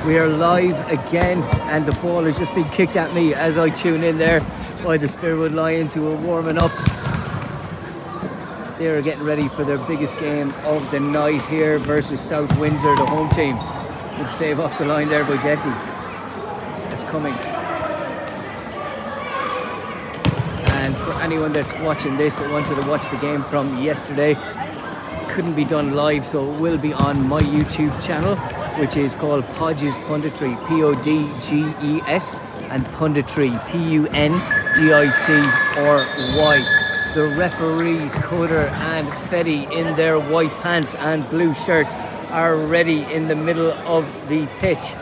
We are live again, and the ball has just been kicked at me as I tune in there by the Spearwood Lions, who are warming up. They are getting ready for their biggest game of the night here versus South Windsor, the home team. Good save off the line there by Jesse. That's Cummings. And for anyone that's watching this that wanted to watch the game from yesterday, couldn't be done live, so it will be on my YouTube channel, which is called Podges Punditry, Podges, and Punditry, Punditry. The referees, Coder and Fetty, in their white pants and blue shirts, are ready in the middle of the pitch.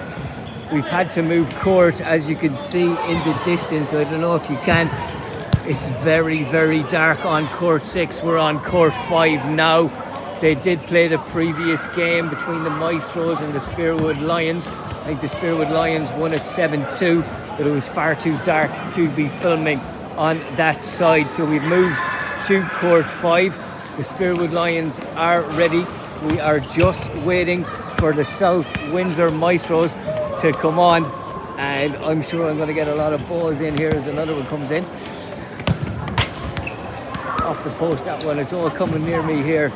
We've had to move court, as you can see in the distance. I don't know if you can. It's very, very dark on court 6. We're on court 5 now. They did play the previous game between the Maestros and the Spearwood Lions. I think the Spearwood Lions won at 7-2, but it was far too dark to be filming on that side. So we've moved to court 5. The Spearwood Lions are ready. We are just waiting for the South Windsor Maestros to come on. And I'm sure I'm going to get a lot of balls in here as another one comes in. Off the post, that one. It's all coming near me here.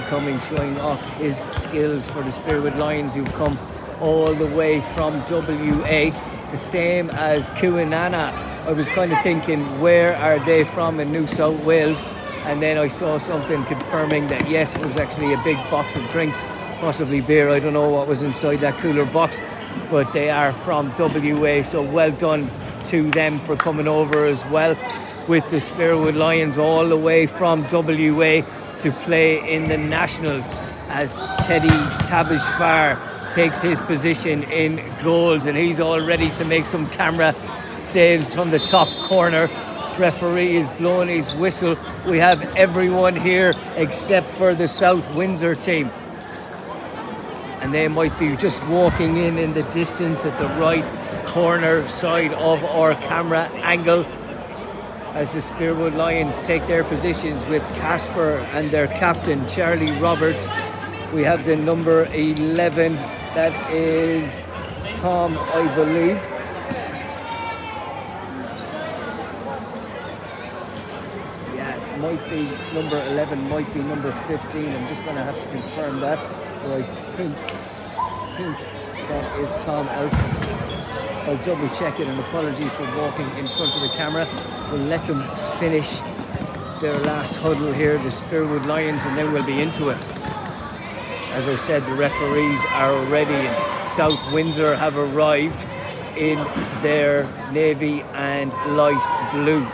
Cummings showing off his skills for the Spearwood Lions, who've come all the way from WA, the same as Kuanana. I was kind of thinking, where are they from in New South Wales? And then I saw something confirming that yes, it was actually a big box of drinks, possibly beer. I don't know what was inside that cooler box, but they are from WA, so well done to them for coming over as well with the Spearwood Lions all the way from WA to play in the Nationals, as Teddy Tabishfar takes his position in goals, and he's all ready to make some camera saves from the top corner. Referee is blowing his whistle. We have everyone here except for the South Windsor team, and they might be just walking in the distance at the right corner side of our camera angle, as the Spearwood Lions take their positions with Casper and their captain, Charlie Roberts. We have the number 11, that is Tom, I believe. Yeah, it might be number 11, might be number 15. I'm just going to have to confirm that. But I think that is Tom Elson. I'll double check it, and apologies for walking in front of the camera. We'll let them finish their last huddle here, the Spearwood Lions, and then we'll be into it. As I said, the referees are ready, and South Windsor have arrived in their navy and light blue.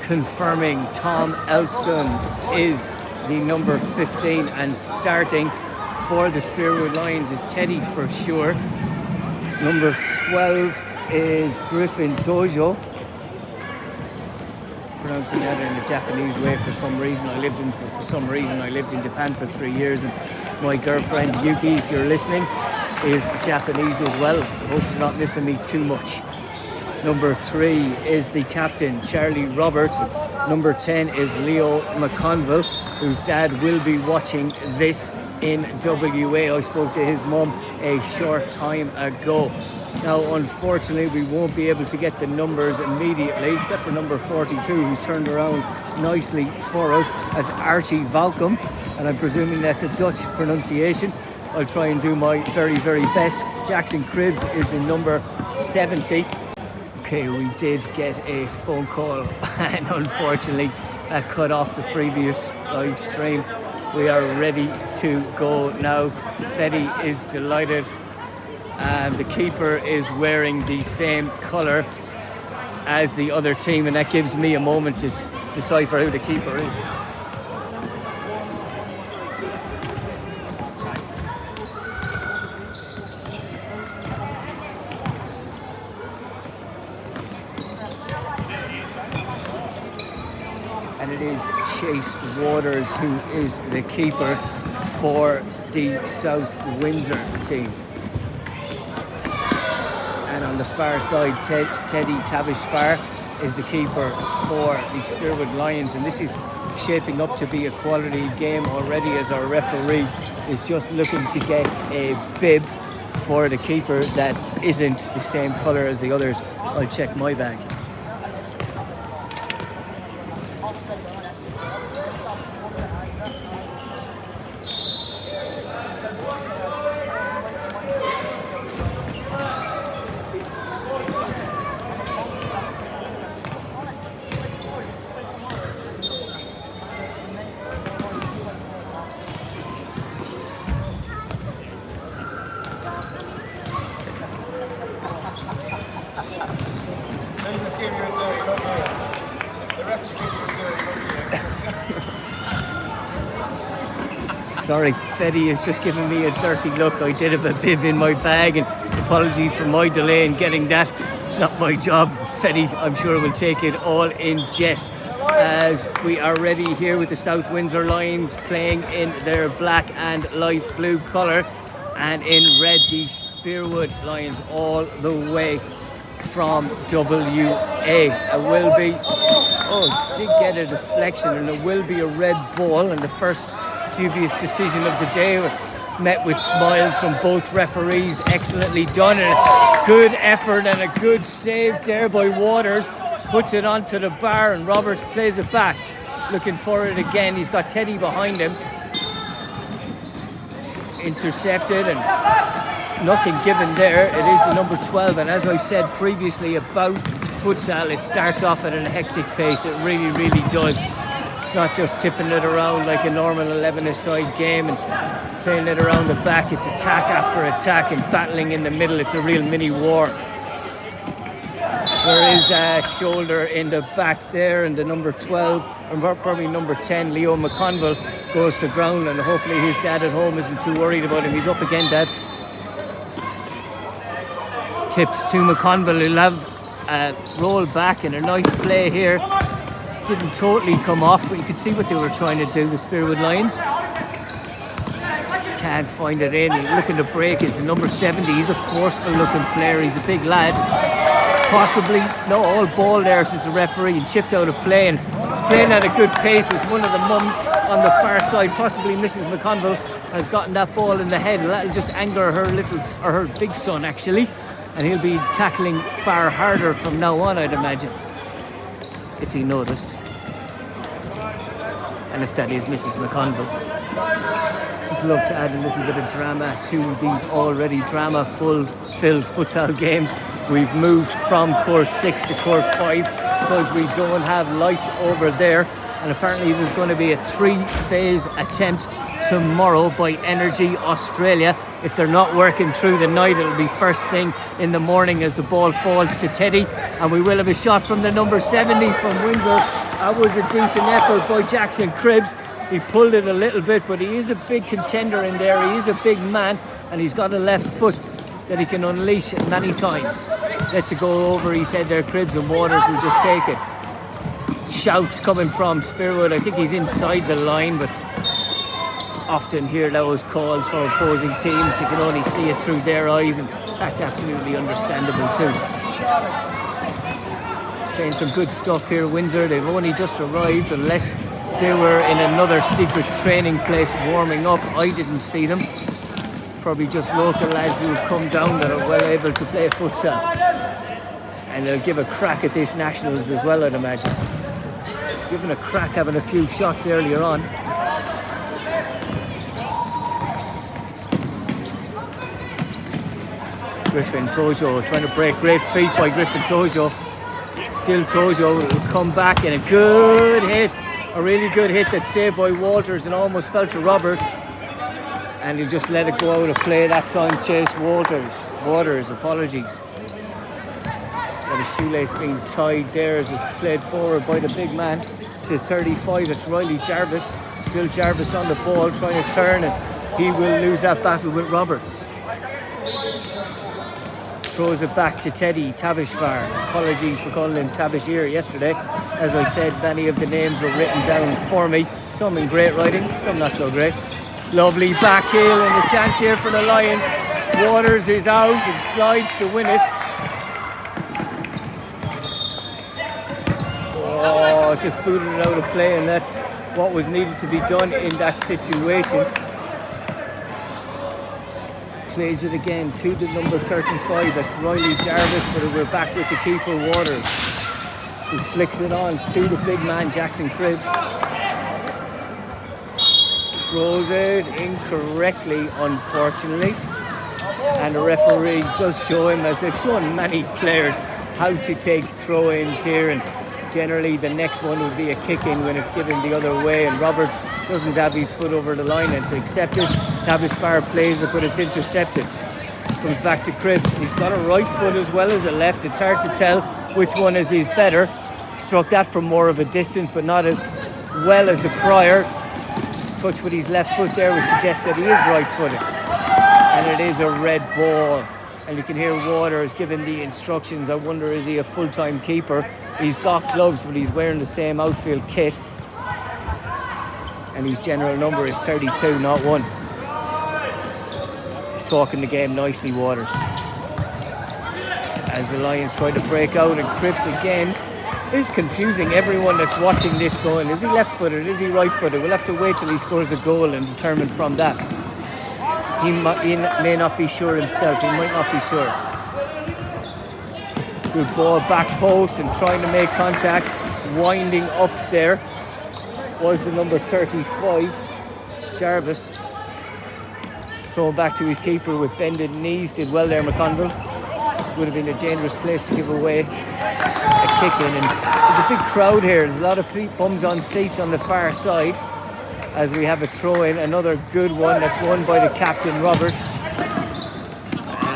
Confirming Tom Elston is the number 15, and starting for the Spearwood Lions is Teddy for sure. Number 12 is Griffin Dojo. Pronouncing that in a Japanese way for some reason. I lived in Japan for 3 years, and my girlfriend Yuki, if you're listening, is Japanese as well. I hope you're not missing me too much. Number 3 is the captain, Charlie Roberts. Number 10 is Leo McConville, whose dad will be watching this in WA. I spoke to his mum a short time ago. Now, unfortunately, we won't be able to get the numbers immediately, except for number 42, who's turned around nicely for us. That's Archie Valcom, and I'm presuming that's a Dutch pronunciation. I'll try and do my very, very best. Jackson Cribbs is the number 70. Okay, we did get a phone call, and unfortunately that cut off the previous live stream. We are ready to go now. Fetty is delighted, and the keeper is wearing the same colour as the other team, and that gives me a moment to decipher who the keeper is. is Chase Waters, who is the keeper for the South Windsor team. And on the far side, Teddy Tavish-Farr is the keeper for the Spearwood Lions, and this is shaping up to be a quality game already, as our referee is just looking to get a bib for the keeper that isn't the same colour as the others. I'll check my bag. Sorry, Fetty is just giving me a dirty look. I did have a bib in my bag, and apologies for my delay in getting that. It's not my job. Fetty, I'm sure, will take it all in jest, as we are ready here with the South Windsor Lions playing in their black and light blue colour, and in red the Spearwood Lions all the way from WA. It will be, did get a deflection, and it will be a red ball, and the first dubious decision of the day, met with smiles from both referees. Excellently done, and a good effort and a good save there by Waters. Puts it onto the bar, and Roberts plays it back, looking for it again. He's got Teddy behind him. Intercepted, and nothing given there. It is the number 12, and as I've said previously about futsal, it starts off at a hectic pace. It really, really does. It's not just tipping it around like a normal 11-a-side game and playing it around the back. It's attack after attack and battling in the middle. It's a real mini war. There is a shoulder in the back there, and the number 12, or probably number 10, Leo McConville, goes to ground, and hopefully his dad at home isn't too worried about him. He's up again, Dad. Tips to McConville. He'll have a roll back, and a nice play here. Didn't totally come off, but you could see what they were trying to do, the Spearwood Lions. Can't find it in. Looking to break is the number 70. He's a forceful looking player. He's a big lad. Possibly, no, all ball there, says the referee, and chipped out of play, and he's playing at a good pace. As one of the mums on the far side, possibly Mrs. McConville, has gotten that ball in the head, and that'll just anger her big son actually, and he'll be tackling far harder from now on, I'd imagine, if he noticed. And if that is Mrs. McConville. Just love to add a little bit of drama to these already drama-filled futsal games. We've moved from court 6 to court 5 because we don't have lights over there, and apparently there's going to be a 3-phase attempt tomorrow by Energy Australia. If they're not working through the night, it'll be first thing in the morning as the ball falls to Teddy, and we will have a shot from the number 70 from Windsor. That was a decent effort by Jackson Cribbs. He pulled it a little bit, but he is a big contender in there. He is a big man, and he's got a left foot that he can unleash many times. Let's go over, he said there, Cribbs, and Waters will just take it. Shouts coming from Spearwood. I think he's inside the line, but often hear those calls for opposing teams. You can only see it through their eyes, and that's absolutely understandable too. Playing some good stuff here, Windsor. They've only just arrived, unless they were in another secret training place warming up. I didn't see them. Probably just local lads who have come down that are well able to play futsal. And they'll give a crack at this Nationals as well, I'd imagine. Given a crack, having a few shots earlier on. Griffin Tojo trying to break. Great feet by Griffin Tojo. Still Tojo will come back, and a good hit. A really good hit that's saved by Walters and almost fell to Roberts. And he'll just let it go out of play that time. Chase Waters, apologies. Got his shoelace being tied there as it's played forward by the big man to 35. It's Riley Jarvis. Still Jarvis on the ball, trying to turn, and he will lose that battle with Roberts. throws it back to Teddy Tabishvar. Apologies for calling him Tabishir yesterday. As I said, many of the names were written down for me. Some in great writing, some not so great. Lovely back heel and a chance here for the Lions. Waters is out and slides to win it. Oh, just booted it out of play, and that's what was needed to be done in that situation. Plays it again to the number 35, that's Riley Jarvis, but we're back with the keeper, Waters, who flicks it on to the big man, Jackson Cribs. Throws it incorrectly, unfortunately, and the referee does show him, as they've shown many players, how to take throw-ins here, and generally the next one would be a kick-in when it's given the other way, and Roberts doesn't have his foot over the line and to accept it. Tabishvar plays it, but it's intercepted. Comes back to Cribs. He's got a right foot as well as a left. It's hard to tell which one is his better. He struck that from more of a distance, but not as well as the prior. Touch with his left foot there, which suggests that he is right-footed. And it is a red ball. And you can hear Waters giving the instructions. I wonder, is he a full-time keeper? He's got gloves, but he's wearing the same outfield kit. And his general number is 32, not 1. He's talking the game nicely, Waters. As the Lions try to break out, and Cripps again is confusing everyone that's watching this going. Is he left-footed? Is he right-footed? We'll have to wait till he scores a goal and determine from that. He may not be sure himself. He might not be sure. Good ball, back post, and trying to make contact. Winding up there was the number 35, Jarvis. Thrown back to his keeper with bended knees. Did well there, McConville. Would have been a dangerous place to give away a kick in. And there's a big crowd here. There's a lot of bums on seats on the far side as we have a throw in. Another good one that's won by the captain, Roberts.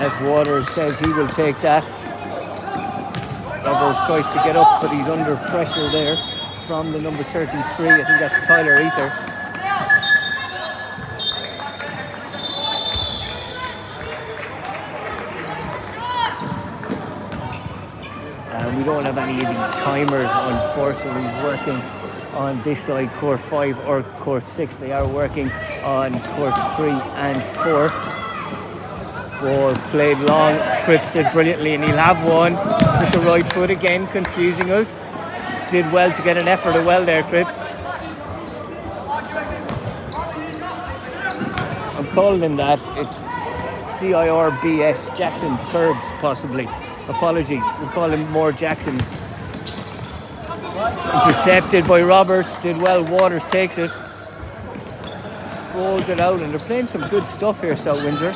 As Waters says he will take that. Roberts tries to get up, but he's under pressure there from the number 33. I think that's Tyler Ether. We don't have any of the timers, unfortunately, working on this side, court 5 or court 6. They are working on courts 3 and 4. Ball played long. Cripps did brilliantly, and he'll have one with the right foot again, confusing us. Did well to get an effort as well there, Cripps. I'm calling him that. It's CIRBS, Jackson Curbs, possibly. Apologies. We'll call him more Jackson. Intercepted by Roberts. Did well. Waters takes it. Rolls it out, and they're playing some good stuff here, South Windsor.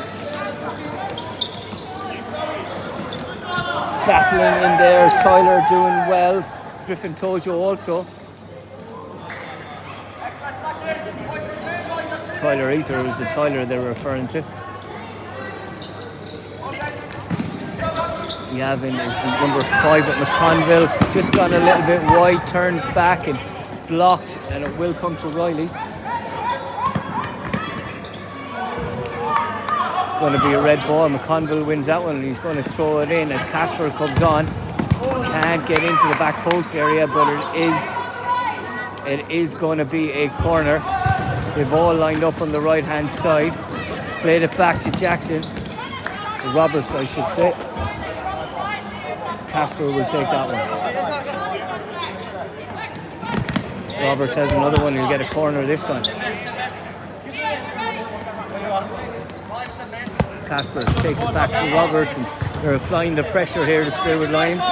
Battling in there. Tyler doing well. Griffin Tojo also. Tyler Ether was the Tyler they were referring to. Yavin is the number 5 at McConville. Just gone a little bit wide, turns back and blocked, and it will come to Riley. Going to be a red ball. McConville wins that one, and he's going to throw it in as Casper comes on. Can't get into the back post area, but it is going to be a corner. They've all lined up on the right hand side. Played it back to Jackson. Roberts, I should say. Casper will take that one. Roberts has another one. He'll get a corner this time. Casper takes it back to Roberts, and they're applying the pressure here to Spearwood Lions.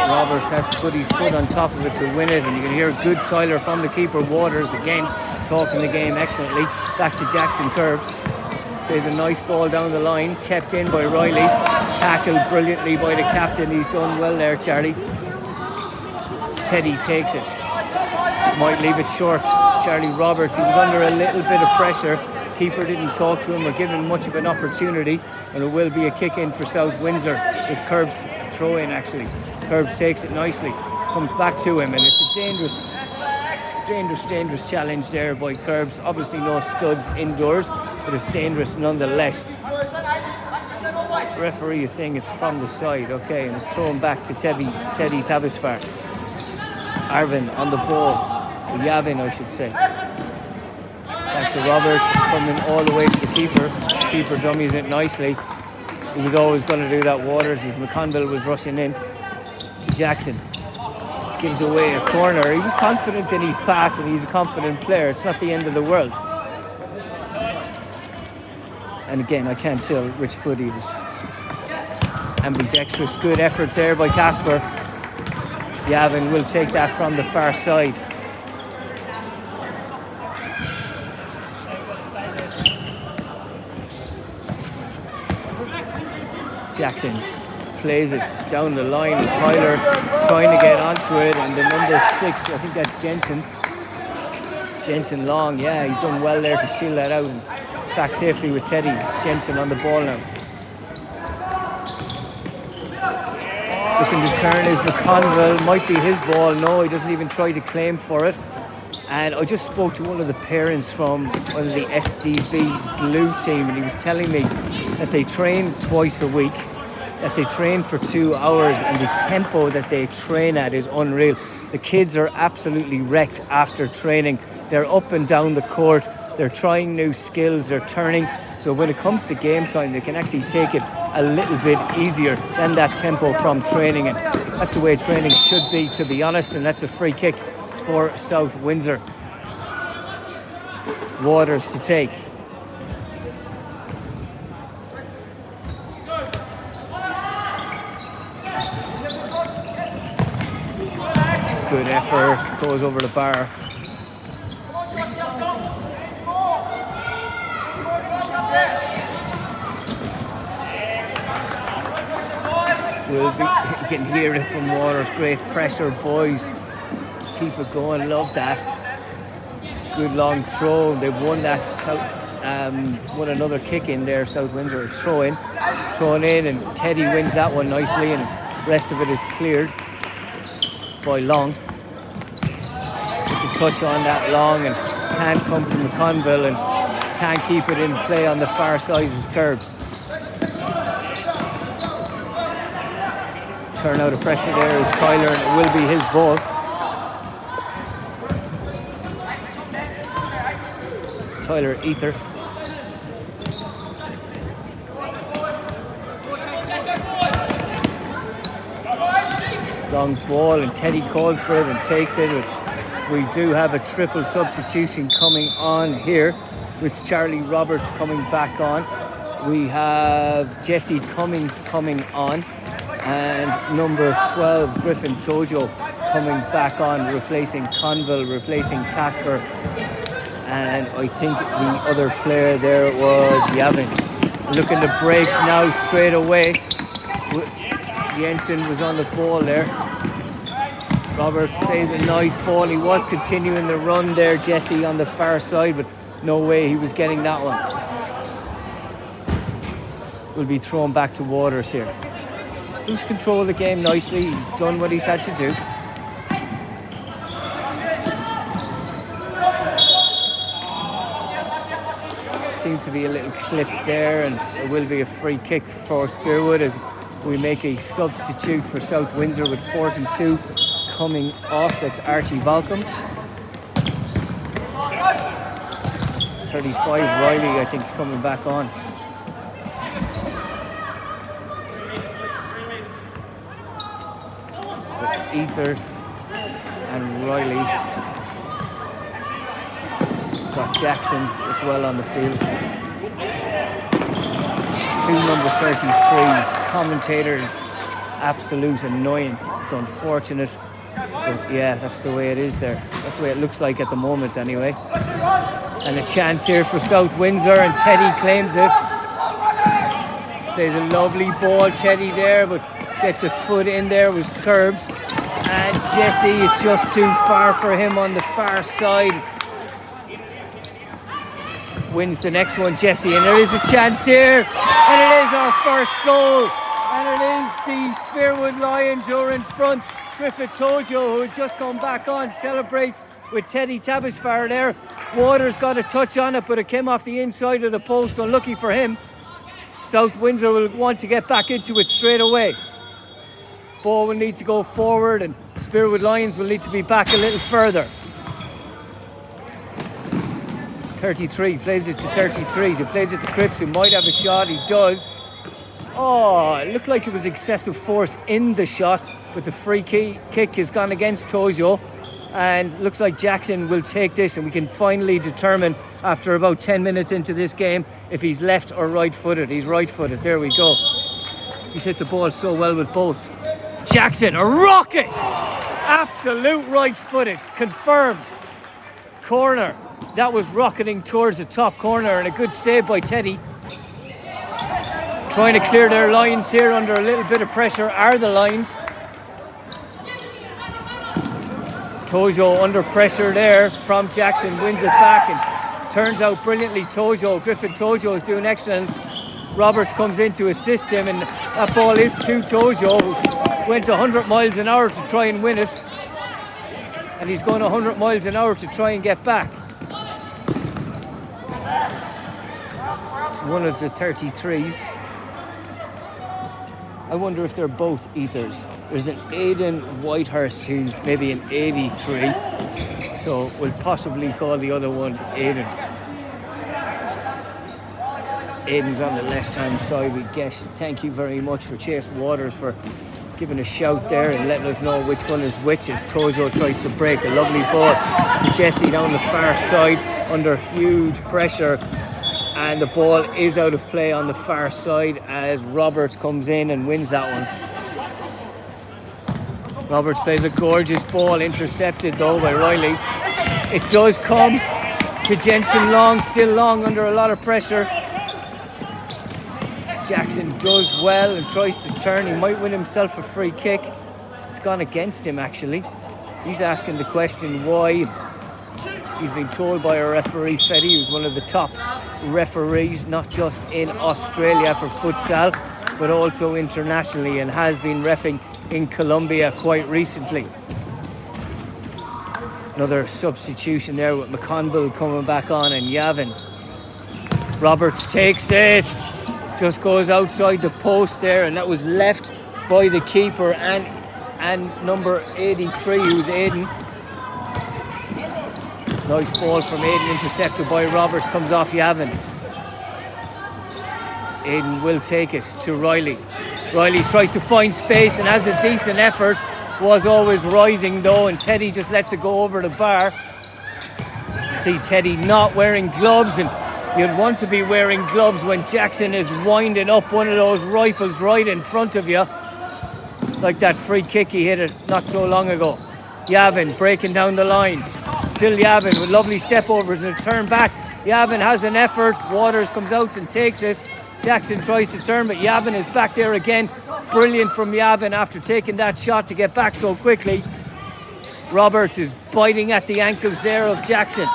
Roberts has to put his foot on top of it to win it, and you can hear good Tyler from the keeper, Waters, again talking the game excellently. Back to Jackson Curbs. There's a nice ball down the line, kept in by Riley. Tackled brilliantly by the captain. He's done well there, Charlie. Teddy takes it. Might leave it short. Charlie Roberts, he was under a little bit of pressure. Keeper didn't talk to him or give him much of an opportunity. And it will be a kick in for South Windsor with Curbs throw in actually. Curbs takes it nicely. Comes back to him, and it's a dangerous challenge there by Curbs. Obviously no studs indoors, but it's dangerous nonetheless. referee is saying it's from the side. Okay, and it's thrown back to Teddy Tabisfar. Arvin on the ball. Yavin, I should say. Back to Roberts, coming all the way to the keeper. Keeper dummies it nicely. He was always going to do that, Waters, as McConville was rushing in to Jackson. Gives away a corner. He was confident in his pass and he's a confident player. It's not the end of the world. And again, I can't tell which foot he is. Ambidextrous, good effort there by Casper. Yavin will take that from the far side. Jackson plays it down the line with Tyler trying to get onto it, and the number 6, I think that's Jensen Long. Yeah, he's done well there to shield that out. It's back safely with Teddy Jensen on the ball now. Looking to turn is McConville. Might be his ball. No, he doesn't even try to claim for it. And I just spoke to one of the parents from one of the SDB Blue team, and he was telling me that they train twice a week, that they train for 2 hours, and the tempo that they train at is unreal. The kids are absolutely wrecked after training. They're up and down the court. They're trying new skills. They're turning. So when it comes to game time, they can actually take it a little bit easier than that tempo from training. And that's the way training should be, to be honest. And that's a free kick for South Windsor. Waters to take. Good effort, goes over the bar. We'll be, you can hear it from Waters. Great pressure, boys. Keep it going, love that. Good long throw. They've won that, won another kick in there, South Windsor. Thrown in, and Teddy wins that one nicely, and the rest of it is cleared by Long. It's a touch on that Long, and can't come to McConville, and can't keep it in play on the far side as Curbs. Turn out of pressure there is Tyler, and it will be his ball. Tyler Ether. Long ball, and Teddy calls for it and takes it. We do have a triple substitution coming on here with Charlie Roberts coming back on. We have Jesse Cummings coming on, and number 12 Griffin Tojo coming back on, replacing Conville, replacing Casper, and I think the other player there was Yavin. Looking to break now straight away. Jensen was on the ball there. Robert plays a nice ball. He was continuing the run there, Jesse, on the far side, but no way he was getting that one. Will be thrown back to Waters here. He's controlled the game nicely. He's done what he's had to do. Seems to be a little clip there, and it will be a free kick for Spearwood as we make a substitute for South Windsor with 42 coming off. That's Archie Valcom. 35 Riley, I think, coming back on. Ether and Riley. Got Jackson as well on the field. 2 number 33s. Commentators, absolute annoyance. It's unfortunate, but yeah, that's the way it is there. That's the way it looks like at the moment anyway. And a chance here for South Windsor, and Teddy claims it. There's a lovely ball, Teddy there, but gets a foot in there, was Curbs. And Jesse is just too far for him on the far side. Wins the next one, Jesse, and there is a chance here, and it is our first goal, and it is the Spearwood Lions who are in front. Griffith Tojo, who had just come back on, celebrates with Teddy Tabisfar there. Waters got a touch on it, but it came off the inside of the post, unlucky for him. South Windsor will want to get back into it straight away. Ball will need to go forward and Spearwood Lions will need to be back a little further. 33, plays it to 33. He plays it to Cripps, who might have a shot. He does. Oh, it looked like it was excessive force in the shot, but the free kick has gone against Tojo. And looks like Jackson will take this, and we can finally determine after about 10 minutes into this game if he's left or right-footed. He's right-footed. There we go. He's hit the ball so well with both. Jackson, a rocket! Absolute right-footed. Confirmed. Corner. That was rocketing towards the top corner, and a good save by Teddy. Trying to clear their lines here under a little bit of pressure are the Lions. Tojo under pressure there from Jackson, wins it back and turns out brilliantly. Griffin Tojo is doing excellent. Roberts comes in to assist him, and that ball is to Tojo, who went 100 miles an hour to try and win it. And he's going 100 miles an hour to try and get back. It's one of the 33s. I wonder if they're both ethers. There's an Aidan Whitehurst who's maybe an 83, so we'll possibly call the other one Aidan. Aidan's on the left-hand side, we guess. Thank you very much for Chase Waters for giving a shout there and letting us know which one is which as Tojo tries to break a lovely ball to Jesse down the far side under huge pressure. And the ball is out of play on the far side as Roberts comes in and wins that one. Roberts plays a gorgeous ball, intercepted though by Riley. It does come to Jensen Long, still Long under a lot of pressure. Jackson does well and tries to turn. He might win himself a free kick. It's gone against him actually. He's asking the question why. He's been told by a referee, Fetty, who's one of the top referees, not just in Australia for futsal, but also internationally, and has been reffing in Colombia quite recently. Another substitution there with McConville coming back on and Yavin. Roberts takes it, just goes outside the post there, and that was left by the keeper and number 83, who's Aidan. Nice ball from Aidan, intercepted by Roberts, comes off Yavin. Aidan will take it to Riley. Riley tries to find space and has a decent effort. Was always rising though, and Teddy just lets it go over the bar. See Teddy not wearing gloves, and you'd want to be wearing gloves when Jackson is winding up one of those rifles right in front of you. Like that free kick he hit it not so long ago. Yavin breaking down the line. Still Yavin with lovely step overs and a turn back. Yavin has an effort. Waters comes out and takes it. Jackson tries to turn, but Yavin is back there again. Brilliant from Yavin after taking that shot to get back so quickly. Roberts is biting at the ankles there of Jackson.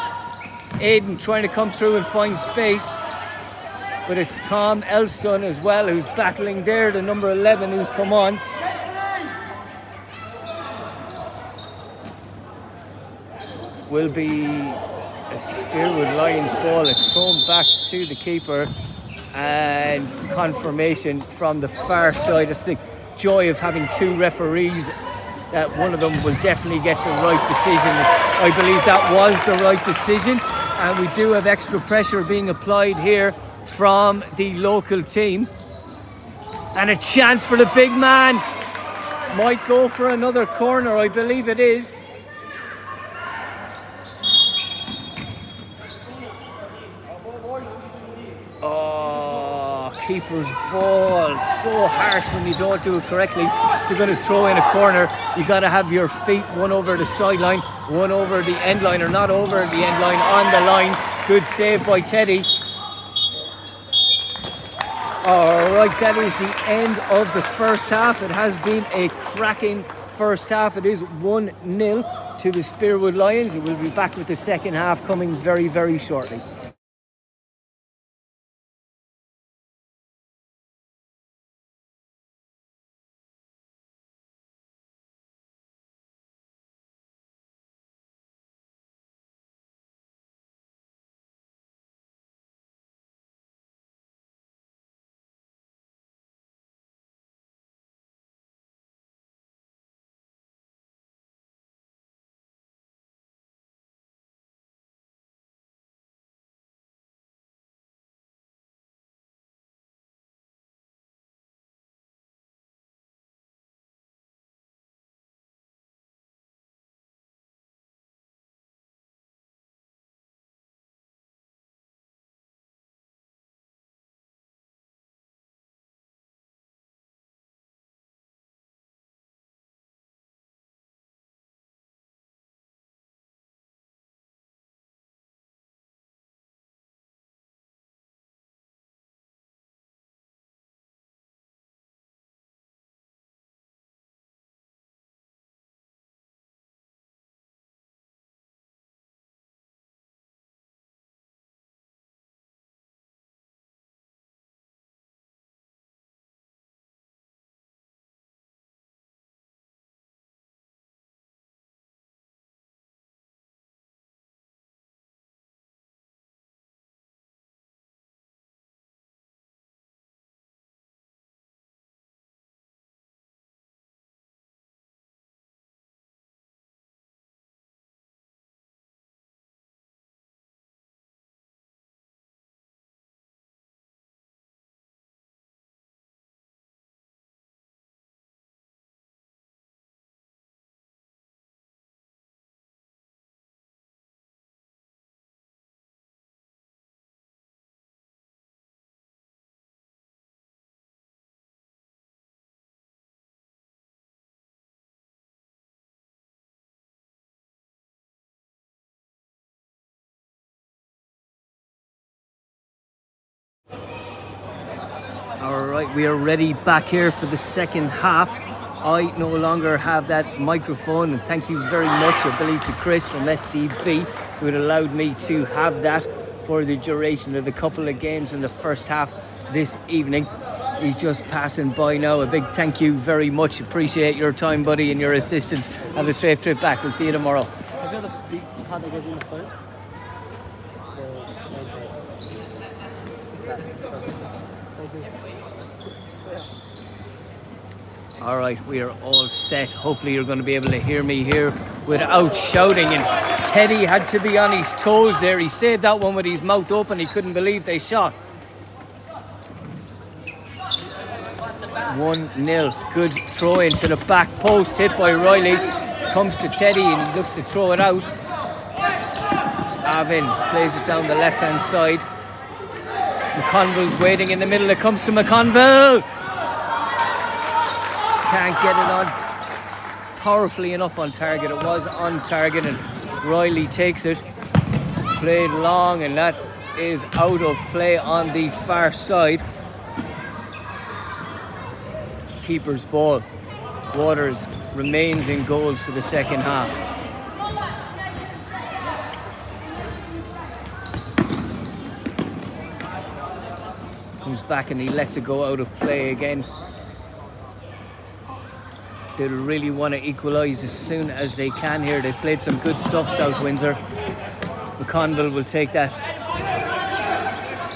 Aidan trying to come through and find space. But it's Tom Elston as well who's battling there, the number 11 who's come on. Will be a Spearwood Lions ball. It's thrown back to the keeper, and confirmation from the far side. It's the joy of having two referees, that one of them will definitely get the right decision. I believe that was the right decision, and we do have extra pressure being applied here from the local team. And a chance for the big man. Might go for another corner, I believe it is. Keeper's ball, so harsh when you don't do it correctly. If you're going to throw in a corner, you got to have your feet one over the sideline, one over the end line, or not over the end line, on the line. Good save by Teddy. Alright, that is the end of the first half. It has been a cracking first half. It is 1-0 to the Spearwood Lions. We'll be back with the second half coming very, very shortly. All right, we are ready back here for the second half. I no longer have that microphone, and thank you very much, I believe, to Chris from SDB, who had allowed me to have that for the duration of the couple of games in the first half this evening. He's just passing by now. A big thank you very much. Appreciate your time, buddy, and your assistance. Have a safe trip back. We'll see you tomorrow. Have you got a big pad that goes in the phone? All right, we are all set. Hopefully you're going to be able to hear me here without shouting. And Teddy had to be on his toes there. He saved that one with his mouth open. He couldn't believe they shot. 1-0. Good throw into the back post, hit by Riley. Comes to Teddy and he looks to throw it out. Avin plays it down the left-hand side. McConville's waiting in the middle. It comes to McConville. Can't get it on powerfully enough on target. It was on target and Riley takes it. Played long and that is out of play on the far side. Keeper's ball. Waters remains in goals for the second half. Comes back and he lets it go out of play again. They'll really want to equalise as soon as they can here. They've played some good stuff, South Windsor. McConville will take that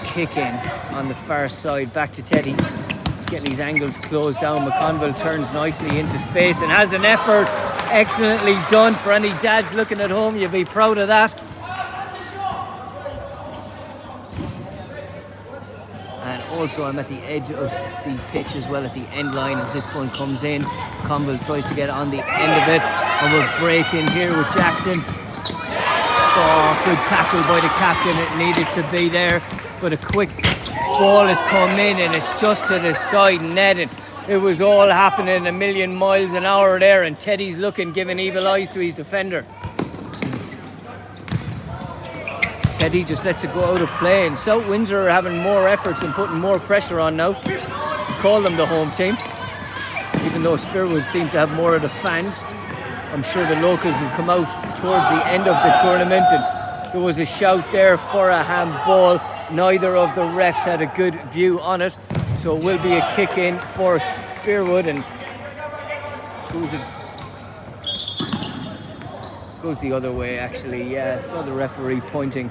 kick in on the far side. Back to Teddy. Getting his angles closed down. McConville turns nicely into space and has an effort. Excellently done. For any dads looking at home, you'll be proud of that. And also I'm at the edge of the pitch as well at the end line as this one comes in. McConville tries to get on the end of it. And we'll break in here with Jackson. Oh, good tackle by the captain. It needed to be there. But a quick ball has come in and it's just to the side net, and it was all happening a million miles an hour there, and Teddy's looking, giving evil eyes to his defender. Teddy just lets it go out of play, and South Windsor are having more efforts and putting more pressure on now. Call them the home team, even though Spearwood seem to have more of the fans. I'm sure the locals will come out towards the end of the tournament, and there was a shout there for a handball. Neither of the refs had a good view on it, so it will be a kick in for Spearwood, and goes the other way actually. Yeah, I saw the referee pointing,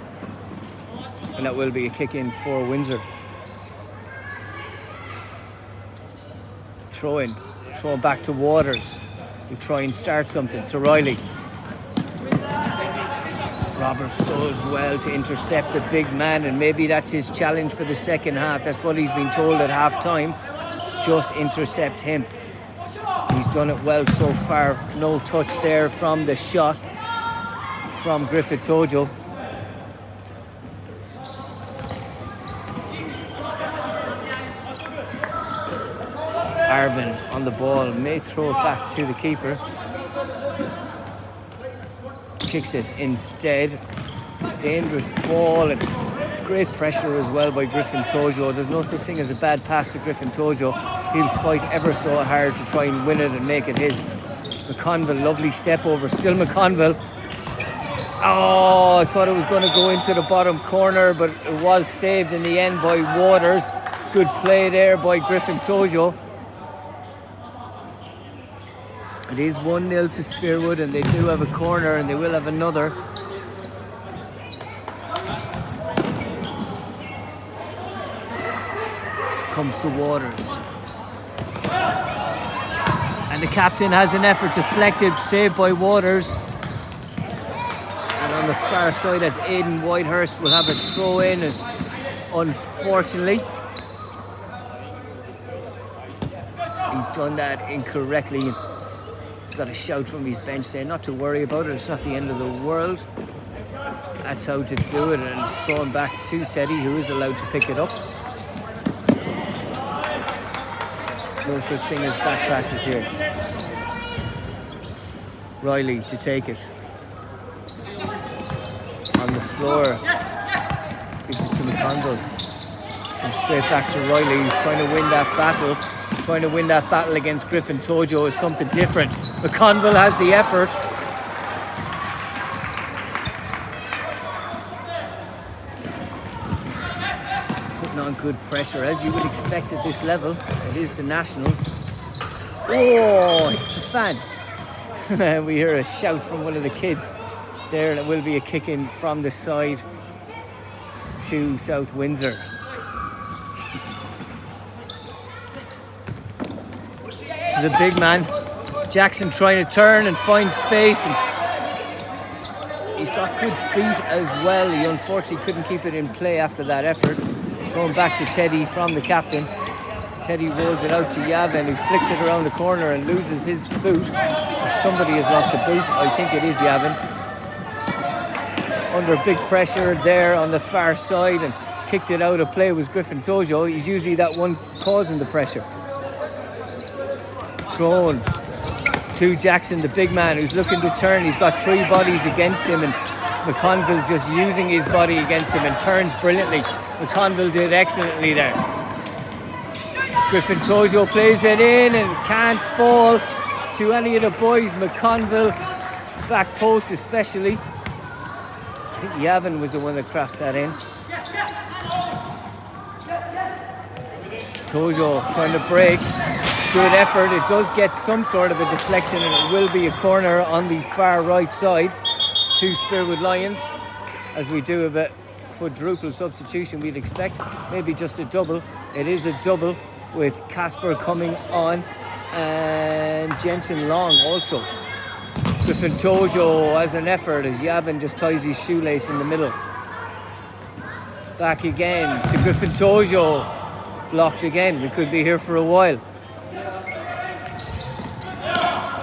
and that will be a kick in for Windsor. Throw back to Waters. We try and start something to Riley. Roberts does well to intercept the big man, and maybe that's his challenge for the second half. That's what he's been told at half time. Just intercept him. He's done it well so far. No touch there from the shot from Griffith Tojo. Arvin on the ball, may throw it back to the keeper. Kicks it instead. Dangerous ball and great pressure as well by Griffin Tojo. There's no such thing as a bad pass to Griffin Tojo. He'll fight ever so hard to try and win it and make it his. McConville, lovely step over. Still McConville. Oh, I thought it was going to go into the bottom corner, but it was saved in the end by Waters. Good play there by Griffin Tojo. It is 1-0 to Spearwood, and they do have a corner, and they will have another. Comes to Waters. And the captain has an effort deflected, saved by Waters. And on the far side, that's Aidan Whitehurst will have a throw in, and unfortunately, he's done that incorrectly. Got a shout from his bench saying not to worry about it, it's not the end of the world. That's how to do it, and it's thrown back to Teddy, who is allowed to pick it up. No such thing as back passes here. Riley to take it. On the floor. Gives it to McConville. Comes straight back to Riley, who's trying to win that battle. Trying to win that battle against Griffin Tojo is something different. McConville has the effort. Putting on good pressure, as you would expect at this level. It is the Nationals. Oh, it's the fan. We hear a shout from one of the kids there, and it will be a kick in from the side to South Windsor. To the big man, Jackson trying to turn and find space, and he's got good feet as well. He unfortunately couldn't keep it in play after that effort. Thrown back to Teddy from the captain. Teddy rolls it out to Yavin, who flicks it around the corner and loses his boot. Or somebody has lost a boot. I think it is Yavin. Under big pressure there on the far side, and kicked it out of play was Griffin Tojo. He's usually that one causing the pressure. Thrown to Jackson, the big man, who's looking to turn. He's got three bodies against him, and McConville's just using his body against him and turns brilliantly. McConville did excellently there. Griffin Tojo plays it in and can't fall to any of the boys. McConville, back post especially. I think Yavin was the one that crossed that in. Tojo trying to break. Good effort. It does get some sort of a deflection, and it will be a corner on the far right side to Spearwood Lions, as we do have a quadruple substitution. We'd expect maybe just a double. It is a double with Casper coming on and Jensen Long also. Griffin Tojo has an effort as Yavin just ties his shoelace in the middle. Back again to Griffin Tojo. Blocked again. We could be here for a while.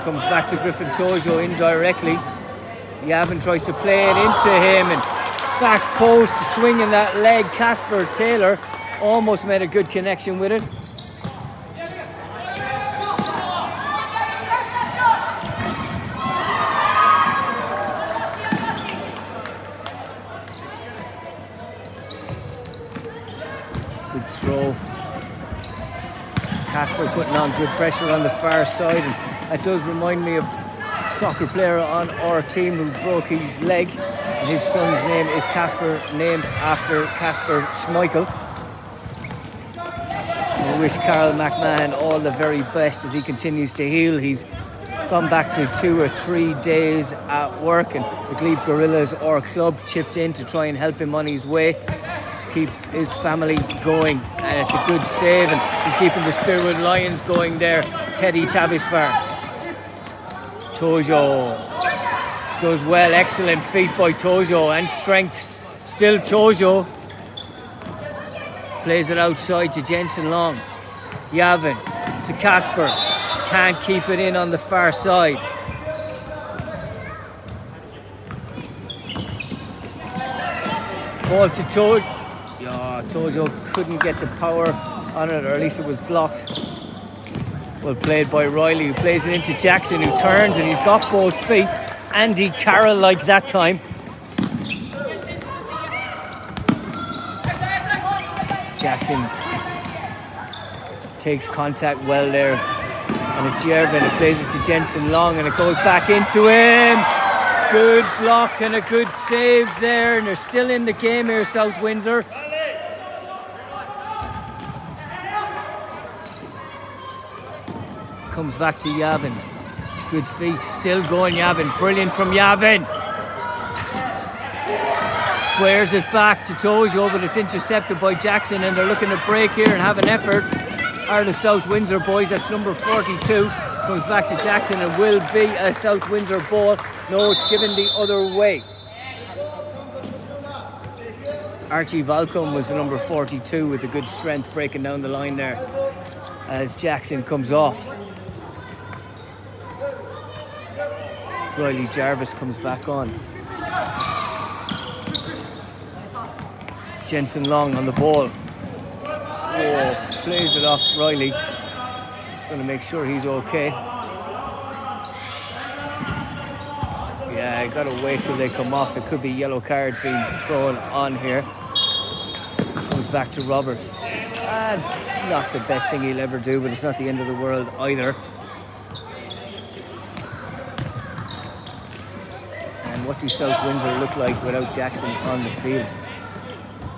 Comes back to Griffin Tojo indirectly. Yavin tries to play it into him, and back post, swinging that leg. Casper Taylor almost made a good connection with it. Good throw. Casper putting on good pressure on the far side, and that does remind me of a soccer player on our team who broke his leg, and his son's name is Casper, named after Casper Schmeichel. I wish Carl McMahon all the very best as he continues to heal. He's gone back to 2 or 3 days at work, and the Glebe Gorillas, our club, chipped in to try and help him on his way to keep his family going. And it's a good save, and he's keeping the Spearwood Lions going there. Teddy Tabisvar. Tojo does well. Excellent feet by Tojo, and strength. Still Tojo. Plays it outside to Jensen Long. Yavin to Casper. Can't keep it in on the far side. Ball to Tojo. Yeah, Tojo couldn't get the power on it, or at least it was blocked. Well played by Riley, who plays it into Jackson, who turns, and he's got both feet. Andy Carroll like that time. Jackson takes contact well there, and it's Yervin who plays it to Jensen Long, and it goes back into him. Good block and a good save there, and they're still in the game here, South Windsor. Comes back to Yavin. Good feet, still going Yavin. Brilliant from Yavin. Squares it back to Tojo, but it's intercepted by Jackson, and they're looking to break here and have an effort. Are the South Windsor boys? That's number 42. Comes back to Jackson and will be a South Windsor ball. No, it's given the other way. Archie Valcom was the number 42 with a good strength breaking down the line there as Jackson comes off. Riley Jarvis comes back on. Jensen Long on the ball. Oh, plays it off Riley. He's going to make sure he's okay. Yeah, I gotta wait till they come off. There could be yellow cards being thrown on here. Comes back to Roberts. Not the best thing he'll ever do, but it's not the end of the world either. And what do South Windsor look like without Jackson on the field?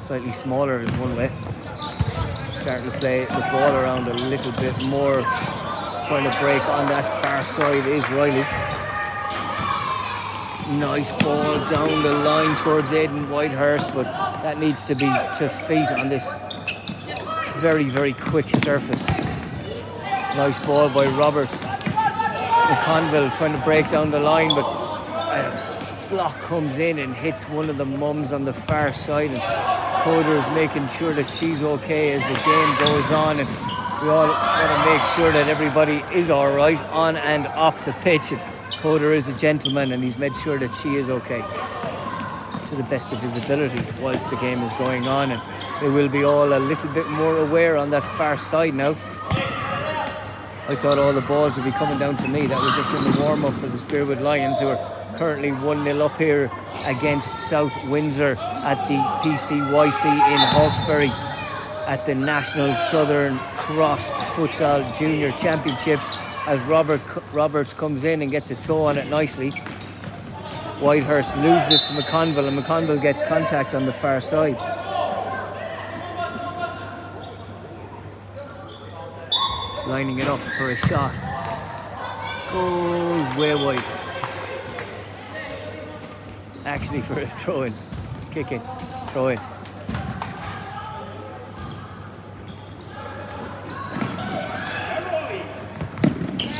Slightly smaller is one way. Starting to play the ball around a little bit more. Trying to break on that far side is Riley. Nice ball down the line towards Aidan Whitehurst, but that needs to be to feet on this very, very quick surface. Nice ball by Roberts. McConville trying to break down the line, but a block comes in and hits one of the mums on the far side, and Coder's making sure that she's okay as the game goes on, and we all want to make sure that everybody is all right on and off the pitch. And Coder is a gentleman, and he's made sure that she is okay to the best of his ability whilst the game is going on, and they will be all a little bit more aware on that far side now. I thought all the balls would be coming down to me. That was just in the warm-up for the Spearwood Lions, who are currently 1-0 up here against South Windsor at the PCYC in Hawkesbury at the National Southern Cross Futsal Junior Championships, as Roberts comes in and gets a toe on it nicely. Whitehurst loses it to McConville, and McConville gets contact on the far side. Lining it up for a shot. Goes way wide. Actually for a throw-in. Kick-in. Throw-in.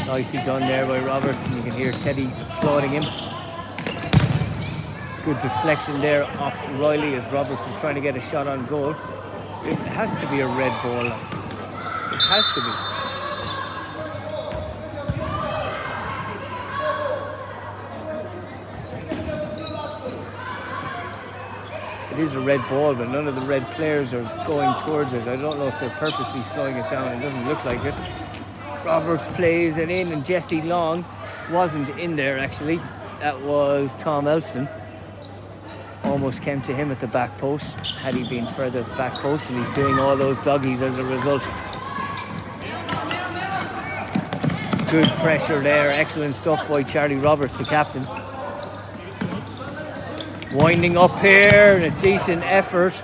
Nicely done there by Roberts, and you can hear Teddy applauding him. Good deflection there off Riley as Roberts is trying to get a shot on goal. It has to be a red ball. It has to be. It is a red ball, but none of the red players are going towards it. I don't know if they're purposely slowing it down. It doesn't look like it. Roberts plays it in, and Jesse Long wasn't in there actually. That was Tom Elston. Almost came to him at the back post had he been further at the back post, and he's doing all those doggies as a result. Good pressure there. Excellent stuff by Charlie Roberts, the captain. Winding up here, and a decent effort.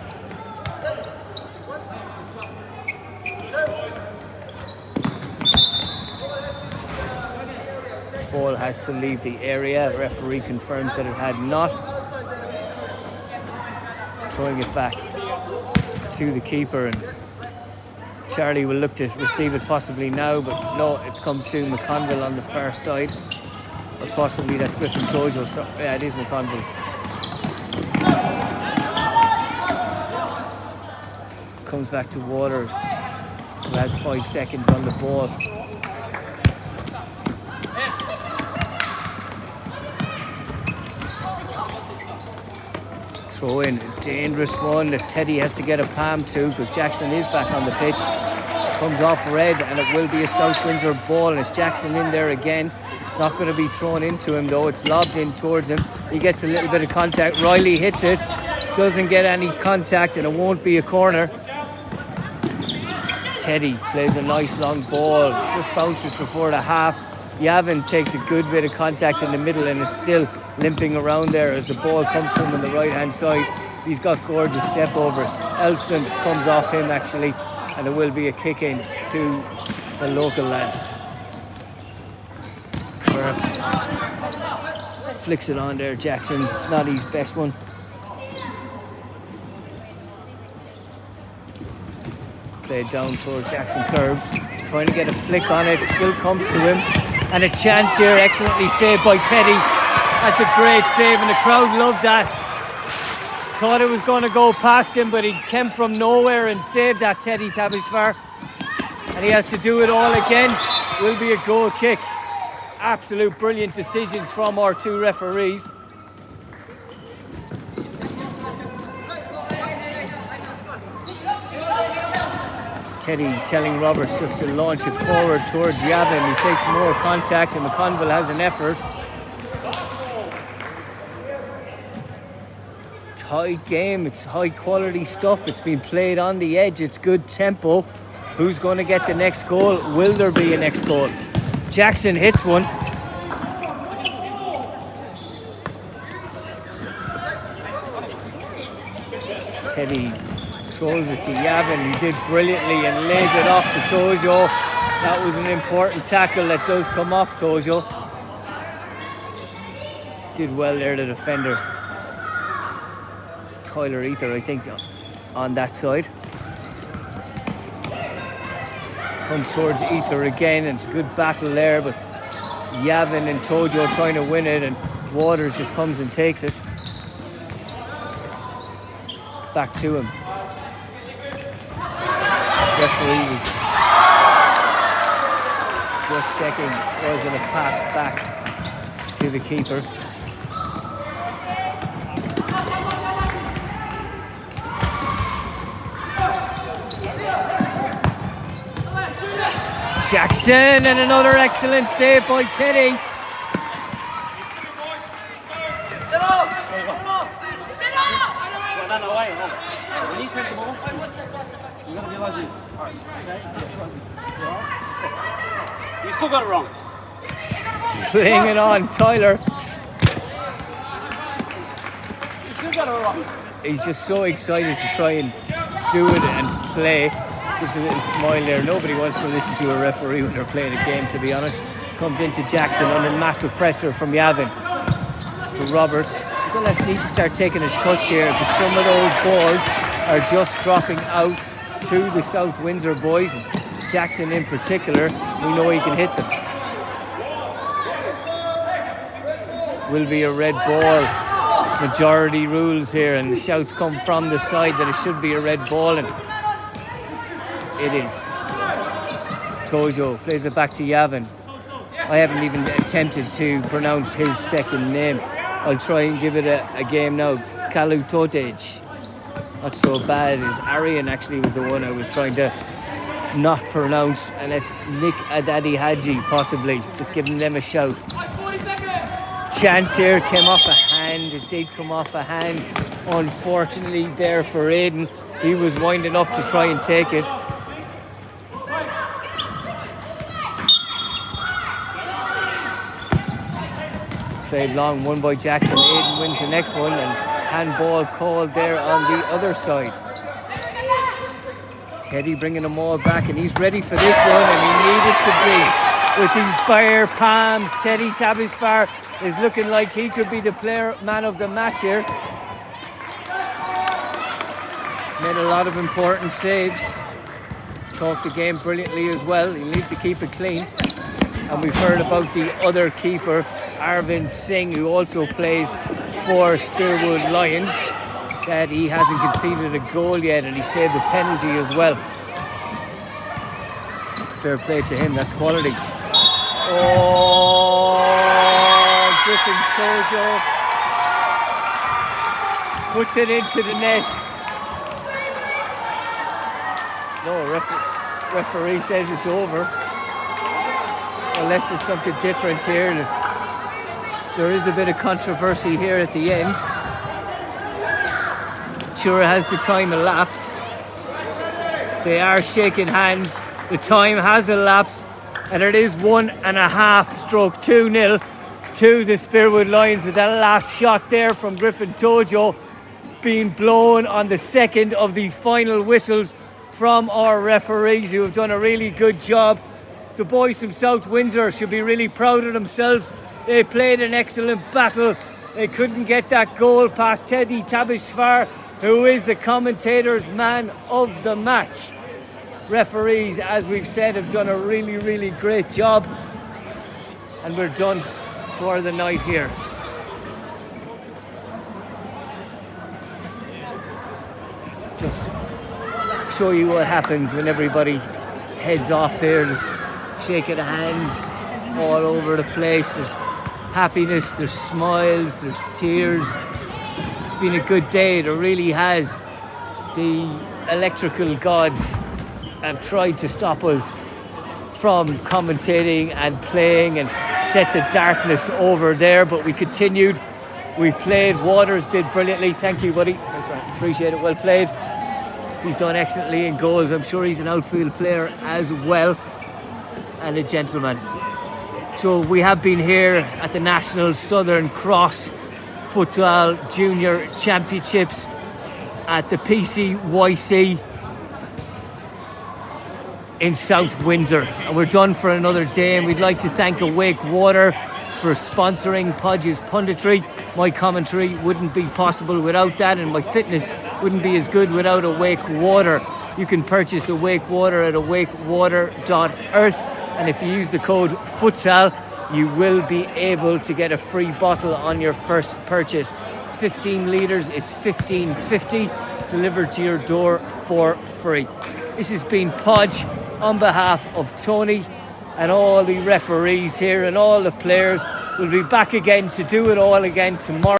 Ball has to leave the area. Referee confirms that it had not. Throwing it back to the keeper, and Charlie will look to receive it possibly now, but no, it's come to McConville on the far side. Or possibly that's Griffin Tojo. So, yeah, it is McConville. Comes back to Waters, who has 5 seconds on the ball. Throw in, a dangerous one that Teddy has to get a palm to, because Jackson is back on the pitch. Comes off red, and it will be a South Windsor ball, and it's Jackson in there again. It's not going to be thrown into him though, it's lobbed in towards him. He gets a little bit of contact. Riley hits it, doesn't get any contact, and it won't be a corner. Teddy plays a nice long ball, just bounces before the half. Yavin takes a good bit of contact in the middle and is still limping around there as the ball comes to him on the right hand side. He's got gorgeous step overs. Elston comes off him actually, and it will be a kick in to the local lads. Kerr flicks it on there. Jackson, not his best one. Played down towards Jackson Curbs, trying to get a flick on it, still comes to him, and a chance here, excellently saved by Teddy. That's a great save, and the crowd loved that. Thought it was going to go past him, but he came from nowhere and saved that, Teddy Tabisfar, and he has to do it all again. Will be a goal kick. Absolute brilliant decisions from our two referees. Teddy telling Roberts just to launch it forward towards Yavin. He takes more contact, and McConville has an effort. high game, it's high quality stuff. It's been played on the edge, it's good tempo. Who's going to get the next goal? Will there be a next goal? Jackson hits one. Teddy throws it to Yavin. He did brilliantly and lays it off to Tojo. That was an important tackle that does come off Tojo. Did well there, the defender. Tyler Ether, I think, on that side. Comes towards Ether again, and it's a good battle there, but Yavin and Tojo trying to win it, and Waters just comes and takes it. Back to him. Referee was just checking, was it a pass back to the keeper. Jackson, and another excellent save by Teddy. Sit up! Sit up! When you take the ball, you're going to realize it. You still got it wrong. Playing it on, Tyler. You still got it wrong. He's just so excited to try and do it and play. Gives a little smile there. Nobody wants to listen to a referee when they're playing a game, to be honest. Comes into Jackson under massive pressure from Yavin to Roberts. You're going to need to start taking a touch here, because some of those balls are just dropping out to the South Windsor boys. And Jackson in particular, we know he can hit them. Will be a red ball. Majority rules here, and the shouts come from the side that it should be a red ball, and it is. Tojo plays it back to Yavin. I haven't even attempted to pronounce his second name. I'll try and give it a game now. Kalu Totej. Not so bad as Arian actually was the one I was trying to not pronounce, and it's Nick Adadi Haji possibly. Just giving them a shout. Chance here, came off a hand. It did come off a hand. Unfortunately there for Aidan. He was winding up to try and take it. Played long, won by Jackson. Aidan wins the next one, and handball called there on the other side. Teddy bringing them all back, and he's ready for this one, and he needed to be. With these bare palms, Teddy Tabisfar is looking like he could be the man of the match here. Made a lot of important saves. Talked the game brilliantly as well. He'll need to keep it clean. And we've heard about the other keeper, Arvind Singh, who also plays for Spearwood Lions, that he hasn't conceded a goal yet, and he saved a penalty as well. Fair play to him, that's quality. Oh, Griffin Tojo puts it into the net. No, referee says it's over. Unless there's something different here. There is a bit of controversy here at the end. Sure, has the time elapsed? They are shaking hands. The time has elapsed, and it is 1.5 / 2-0 to the Spearwood Lions, with that last shot there from Griffin Tojo being blown on the second of the final whistles from our referees, who have done a really good job. The boys from South Windsor should be really proud of themselves. They played an excellent battle. They couldn't get that goal past Teddy Tabisfar, who is the commentator's man of the match. Referees, as we've said, have done a really, really great job. And we're done for the night here. Just show you what happens when everybody heads off here. There's shaking hands all over the place. There's happiness, there's smiles, there's tears. It's been a good day, it really has. The electrical gods have tried to stop us from commentating and playing and set the darkness over there, but we continued We played. Waters did brilliantly. Thank you, buddy. Thanks, man. Appreciate it. Well played. He's done excellently in goals. I'm sure he's an outfield player as well, and a gentleman. So we have been here at the National Southern Cross Futsal Junior Championships at the PCYC in South Windsor, and we're done for another day. And we'd like to thank Awake Water for sponsoring Podge's Punditry. My commentary wouldn't be possible without that, and my fitness wouldn't be as good without Awake Water. You can purchase Awake Water at awakewater.earth, and if you use the code FUTSAL, you will be able to get a free bottle on your first purchase. 15 litres is $15.50, delivered to your door for free. This has been Podge on behalf of Tony and all the referees here and all the players. We'll be back again to do it all again tomorrow.